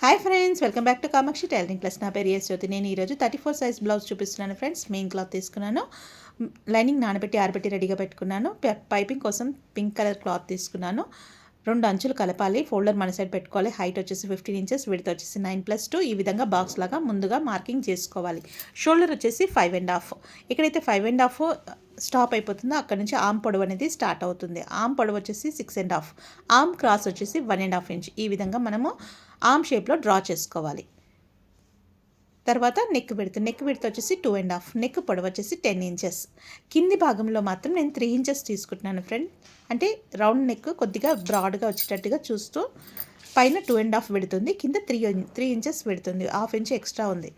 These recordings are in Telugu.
Hi friends, welcome back to Kamakshi tailoring class. నా పేరు జ్యోతి. నేను ఈరోజు 34 సైజ్ బ్లౌజ్ చూపిస్తున్నాను ఫ్రెండ్స్. మెయిన్ క్లాత్ తీసుకున్నాను, లైనింగ్ నానబెట్టి ఆరబెట్టి రెడీగా పెట్టుకున్నాను. పైపింగ్ కోసం పింక్ కలర్ క్లాత్ తీసుకున్నాను. 2 అంచులు కలపాలి. ఫోల్డర్ మన సైడ్ పెట్టుకోవాలి. హైట్ వచ్చేసి 15 ఇంచెస్, విడ్త్ వచ్చేసి 9+2. ఈ విధంగా బాక్స్ లాగా ముందుగా మార్కింగ్ చేసుకోవాలి. షోల్డర్ వచ్చేసి 5.5. ఎక్కడైతే 5.5 స్టాప్ అయిపోతుందో అక్కడ నుంచి ఆర్మ్ పొడవు అనేది స్టార్ట్ అవుతుంది. ఆర్మ్ పొడవు వచ్చేసి 6.5. ఆర్మ్ క్రాస్ వచ్చేసి 1.5 ఇంచ్. ఈ విధంగా మనము ఆర్మ్ షేప్లో డ్రా చేసుకోవాలి. తర్వాత నెక్ విడ్త్ వచ్చేసి 2.5. నెక్ పొడవు వచ్చేసి 10 ఇంచెస్. కింది భాగంలో మాత్రం నేను 3 ఇంచెస్ తీసుకుంటున్నాను ఫ్రెండ్. అంటే రౌండ్ నెక్ కొద్దిగా బ్రాడ్గా వచ్చేటట్టుగా చూస్తూ పైన 2.5 పెడుతుంది, కింద 3 ఇంచెస్ పెడుతుంది. 1/2 ఇంచ్ ఎక్స్ట్రా ఉంది.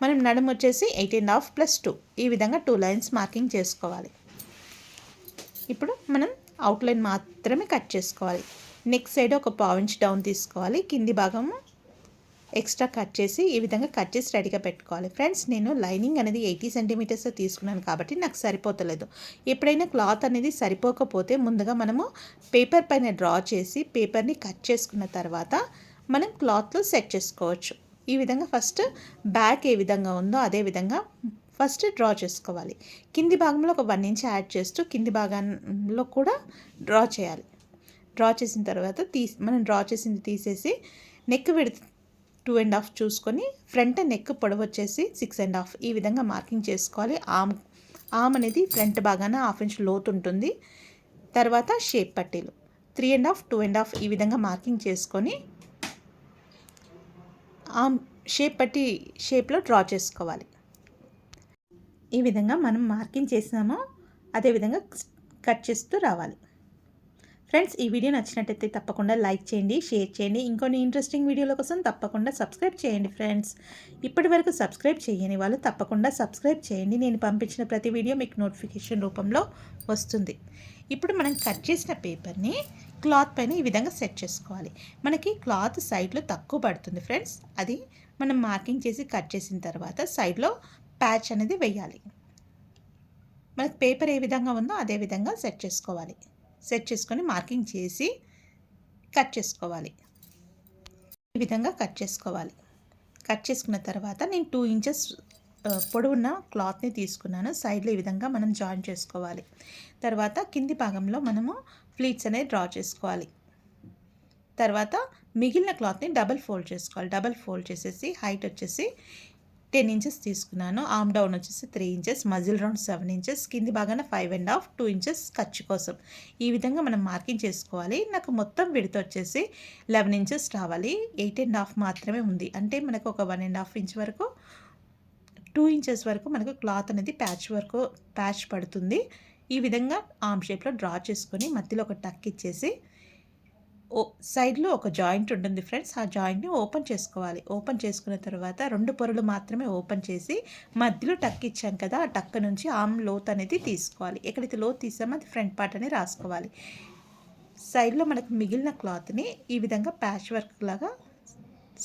మనం నడుము వచ్చేసి 8.5 + 2. ఈ విధంగా 2 లైన్స్ మార్కింగ్ చేసుకోవాలి. ఇప్పుడు మనం అవుట్లైన్ మాత్రమే కట్ చేసుకోవాలి. నెక్ సైడ్ ఒక 1/4 ఇంచ్ డౌన్ తీసుకోవాలి. కింది భాగము ఎక్స్ట్రా కట్ చేసి ఈ విధంగా కట్ చేసి రెడీగా పెట్టుకోవాలి. ఫ్రెండ్స్, నేను లైనింగ్ అనేది 80 సెంటీమీటర్స్ తీసుకున్నాను కాబట్టి నాకు సరిపోతలేదు. ఎప్పుడైనా క్లాత్ అనేది సరిపోకపోతే ముందుగా మనము పేపర్ పైన డ్రా చేసి పేపర్ని కట్ చేసుకున్న తర్వాత మనం క్లాత్లో సెట్ చేసుకోవచ్చు. ఈ విధంగా ఫస్ట్ బ్యాక్ ఏ విధంగా ఉందో అదే విధంగా ఫస్ట్ డ్రా చేసుకోవాలి. కింది భాగంలో ఒక 1 ఇంచ్ యాడ్ చేస్తూ కింది భాగంలో కూడా డ్రా చేయాలి. డ్రా చేసిన తర్వాత మనం డ్రా చేసింది తీసేసి నెక్ విడ్త్ 2.5 చూసుకొని ఫ్రంట్ నెక్ పొడవు వచ్చేసి 6.5. ఈ విధంగా మార్కింగ్ చేసుకోవాలి. ఆర్మ్ అనేది ఫ్రంట్ భాగాన 1/2 ఇంచ్ లోతు ఉంటుంది. తర్వాత షేప్ పట్టీలు 3.5, 2.5 ఈ విధంగా మార్కింగ్ చేసుకొని ఆర్మ్ షేప్లో డ్రా చేసుకోవాలి. ఈ విధంగా మనం మార్కింగ్ చేసామో అదేవిధంగా కట్ చేస్తూ రావాలి. ఫ్రెండ్స్, ఈ వీడియో నచ్చినట్టయితే తప్పకుండా లైక్ చేయండి, షేర్ చేయండి. ఇంకొన్ని ఇంట్రెస్టింగ్ వీడియోల కోసం తప్పకుండా సబ్స్క్రైబ్ చేయండి. ఫ్రెండ్స్, ఇప్పటి వరకు సబ్స్క్రైబ్ చేయని వాళ్ళు తప్పకుండా సబ్స్క్రైబ్ చేయండి. నేను పంపించిన ప్రతి వీడియో మీకు నోటిఫికేషన్ రూపంలో వస్తుంది. ఇప్పుడు మనం కట్ చేసిన పేపర్ని క్లాత్ పైన ఈ విధంగా సెట్ చేసుకోవాలి. మనకి క్లాత్ సైడ్లో తక్కువ పడుతుంది ఫ్రెండ్స్. అది మనం మార్కింగ్ చేసి కట్ చేసిన తర్వాత సైడ్లో ప్యాచ్ అనేది వేయాలి. మనకి పేపర్ ఏ విధంగా ఉందో అదే విధంగా సెట్ చేసుకోవాలి. సెట్ చేసుకొని మార్కింగ్ చేసి కట్ చేసుకోవాలి. ఈ విధంగా కట్ చేసుకోవాలి. కట్ చేసుకున్న తర్వాత నేను 2 ఇంచెస్ పొడవున్న క్లాత్ని తీసుకున్నాను. సైడ్లో ఈ విధంగా మనం జాయిన్ చేసుకోవాలి. తర్వాత కింది భాగంలో మనము ప్లీట్స్ అనేది డ్రా చేసుకోవాలి. తర్వాత మిగిలిన క్లాత్ని డబల్ ఫోల్డ్ చేసుకోవాలి. డబల్ ఫోల్డ్ చేసేసి హైట్ వచ్చేసి 10 ఇంచెస్ తీసుకున్నాను. ఆర్మ్ డౌన్ వచ్చేసి 3 ఇంచెస్, మజిల్ రౌండ్ 7 ఇంచెస్, కింది భాగాన 5.5, 2 ఇంచెస్ ఖర్చు కోసం. ఈ విధంగా మనం మార్కింగ్ చేసుకోవాలి. నాకు మొత్తం విడ్త్ వచ్చేసి 11 ఇంచెస్ రావాలి. 8.5 మాత్రమే ఉంది. అంటే మనకు ఒక 1.5 ఇంచ్ వరకు 2 ఇంచెస్ వరకు మనకు క్లాత్ అనేది ప్యాచ్ పడుతుంది. ఈ విధంగా ఆర్మ్ షేప్లో డ్రా చేసుకొని మధ్యలో ఒక టక్ ఇచ్చేసి సైడ్లో ఒక జాయింట్ ఉంటుంది ఫ్రెండ్స్. ఆ జాయింట్ని ఓపెన్ చేసుకోవాలి. ఓపెన్ చేసుకున్న తర్వాత 2 పొరలు మాత్రమే ఓపెన్ చేసి మధ్యలో టక్ ఇచ్చాం కదా, ఆ టక్ నుంచి ఆర్మ్ లోత్ అనేది తీసుకోవాలి. ఎక్కడైతే లోత్ తీసామో అది ఫ్రంట్ పార్ట్ అని రాసుకోవాలి. సైడ్లో మనకు మిగిలిన క్లాత్ని ఈ విధంగా ప్యాచ్ వర్క్ లాగా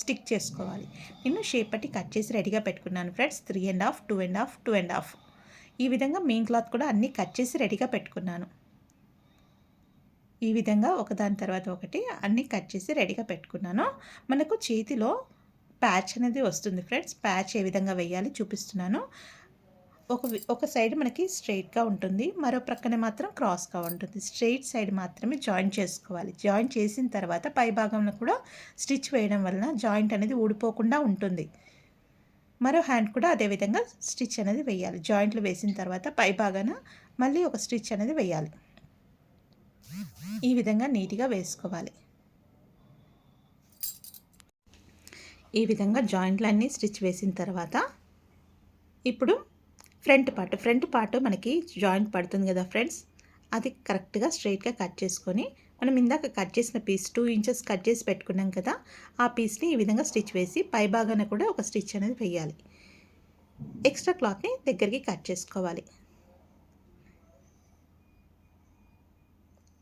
స్టిక్ చేసుకోవాలి. నేను షేప్ పట్టి కట్ చేసి రెడీగా పెట్టుకున్నాను ఫ్రెండ్స్. 3.5, 2.5, 2.5 ఈ విధంగా మెయిన్ క్లాత్ కూడా అన్నీ కట్ చేసి రెడీగా పెట్టుకున్నాను. ఈ విధంగా ఒకదాని తర్వాత ఒకటి అన్నీ కట్ చేసి రెడీగా పెట్టుకున్నాను. మనకు చేతిలో ప్యాచ్ అనేది వస్తుంది ఫ్రెండ్స్. ప్యాచ్ ఏ విధంగా వేయాలి చూపిస్తున్నాను. ఒక సైడ్ మనకి స్ట్రైట్గా ఉంటుంది, మరో ప్రక్కన మాత్రం క్రాస్గా ఉంటుంది. స్ట్రైట్ సైడ్ మాత్రమే జాయిన్ చేసుకోవాలి. జాయిన్ చేసిన తర్వాత పై భాగంలో కూడా స్టిచ్ వేయడం వలన జాయింట్ అనేది ఊడిపోకుండా ఉంటుంది. మరో హ్యాండ్ కూడా అదేవిధంగా స్టిచ్ అనేది వేయాలి. జాయింట్లు వేసిన తర్వాత పై భాగాన మళ్ళీ ఒక స్టిచ్ అనేది వేయాలి. ఈ విధంగా నీట్గా వేసుకోవాలి. ఈ విధంగా జాయింట్లన్నీ స్టిచ్ వేసిన తర్వాత ఇప్పుడు ఫ్రంట్ పార్ట్ మనకి జాయింట్ పడుతుంది కదా ఫ్రెండ్స్, అది కరెక్ట్గా స్ట్రైట్గా కట్ చేసుకొని మనం ఇందాక కట్ చేసిన పీస్ 2 ఇంచెస్ కట్ చేసి పెట్టుకున్నాం కదా, ఆ పీస్ని ఈ విధంగా స్టిచ్ వేసి పై భాగాన కూడా ఒక స్టిచ్ అనేది వేయాలి. ఎక్స్ట్రా క్లాత్ని దగ్గరికి కట్ చేసుకోవాలి.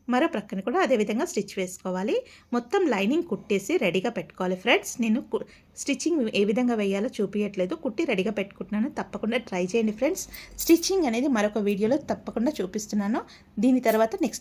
మరో ప్రక్కన కూడా అదేవిధంగా స్టిచ్ వేసుకోవాలి. మొత్తం లైనింగ్ కుట్టేసి రెడీగా పెట్టుకోవాలి ఫ్రెండ్స్. నేను స్టిచ్చింగ్ ఏ విధంగా వేయాలో చూపించట్లేదు, కుట్టి రెడీగా పెట్టుకుంటున్నాను. తప్పకుండా ట్రై చేయండి ఫ్రెండ్స్. స్టిచ్చింగ్ అనేది మరొక వీడియోలో తప్పకుండా చూపిస్తున్నాను. దీని తర్వాత నెక్స్ట్